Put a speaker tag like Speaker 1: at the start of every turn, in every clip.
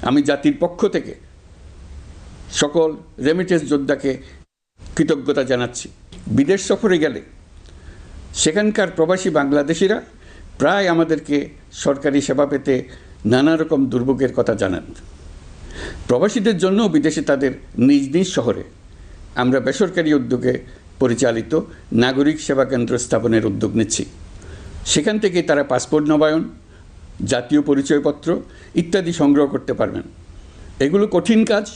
Speaker 1: আমি জাতির পক্ষ থেকে সকল রেমিটেন্স যোদ্ধাকে কৃতজ্ঞতা জানাচ্ছি। বিদেশ সফরে গেলে সেখানকার প্রবাসী বাংলাদেশিরা প্রায় আমাদেরকে সরকারি সেবা পেতে নানা রকম দুর্ভোগের কথা জানান। প্রবাসীদের জন্য বিদেশে তাদের নিজ নিজ শহরে আমরা বেসরকারি উদ্যোগে পরিচালিত নাগরিক সেবা কেন্দ্র স্থাপনের উদ্যোগ নিচ্ছি। সেখান থেকে তারা পাসপোর্ট নবায়ন, জাতীয় পরিচয়পত্র ইত্যাদি সংগ্রহ করতে পারবেন। এগুলো কঠিন কাজ,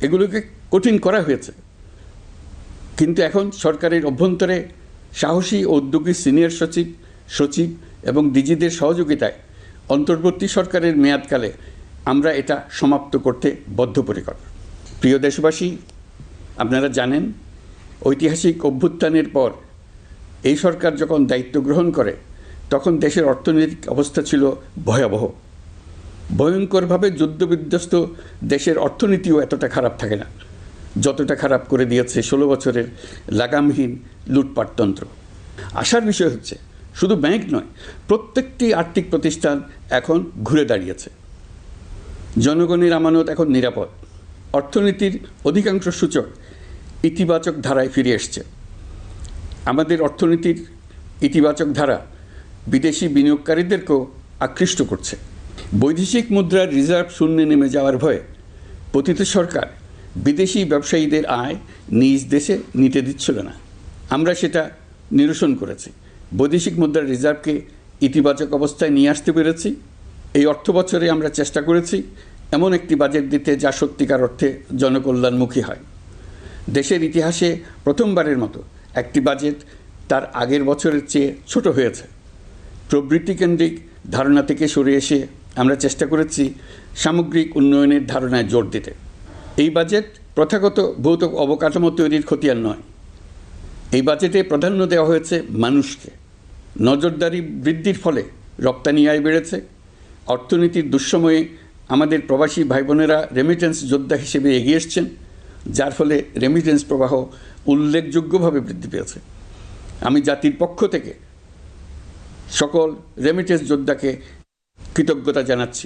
Speaker 1: এগুলোকে কঠিন করা হয়েছে, কিন্তু এখন সরকারের অভ্যন্তরে সাহসী ও উদ্যোগী সিনিয়র সচিব এবং ডিজিদের সহযোগিতায় অন্তর্বর্তী সরকারের মেয়াদকালে আমরা এটা সমাপ্ত করতে বদ্ধপরিকর। প্রিয় দেশবাসী, আপনারা জানেন ঐতিহাসিক অভ্যুত্থানের পর এই সরকার যখন দায়িত্ব গ্রহণ করে তখন দেশের অর্থনৈতিক অবস্থা ছিল ভয়াবহ। ভয়ঙ্করভাবে যুদ্ধবিধ্বস্ত দেশের অর্থনীতিও এতটা খারাপ থাকে না যতটা খারাপ করে দিয়েছে 16 বছরের লাগামহীন লুটপাটতন্ত্র। আশার বিষয় হচ্ছে শুধু ব্যাংক নয়, প্রত্যেকটি আর্থিক প্রতিষ্ঠান এখন ঘুরে দাঁড়িয়েছে। জনগণের আমানত এখন নিরাপদ। অর্থনীতির অধিকাংশ সূচক ইতিবাচক ধারায় ফিরে এসছে। আমাদের অর্থনীতির ইতিবাচক ধারা বিদেশি বিনিয়োগকারীদেরকেও আকৃষ্ট করছে। বৈদেশিক মুদ্রার রিজার্ভ শূন্যে নেমে যাওয়ার ভয়ে পতিত সরকার বিদেশি ব্যবসায়ীদের আয় নিজ দেশে নিতে দিচ্ছিল না। আমরা সেটা নিরসন করেছি। বৈদেশিক মুদ্রার রিজার্ভকে ইতিবাচক অবস্থায় নিয়ে আসতে পেরেছি। এই অর্থ বছরে আমরা চেষ্টা করেছি এমন একটি বাজেট দিতে যা সত্যিকার অর্থে জনকল্যাণমুখী হয়। দেশের ইতিহাসে প্রথমবারের মতো একটি বাজেট তার আগের বছরের চেয়ে ছোট হয়েছে। প্রবৃত্তিকেন্দ্রিক ধারণা থেকে সরে এসে আমরা চেষ্টা করেছি সামগ্রিক উন্নয়নের ধারণায় জোর দিতে। এই বাজেট প্রথাগত ভৌত অবকাঠামো তৈরির খতিয়ান নয়। এই বাজেটে প্রাধান্য দেওয়া হয়েছে মানুষকে। নজরদারি বৃদ্ধির ফলে রপ্তানি আয় বেড়েছে। অর্থনীতির দুঃসময়ে আমাদের প্রবাসী ভাই বোনেরা রেমিটেন্স যোদ্ধা হিসেবে এগিয়ে এসছেন, যার ফলে রেমিটেন্স প্রবাহ উল্লেখযোগ্যভাবে বৃদ্ধি পেয়েছে। আমি জাতির পক্ষ থেকে সকল রেমিটেন্স যোদ্ধাকে কৃতজ্ঞতা জানাচ্ছি।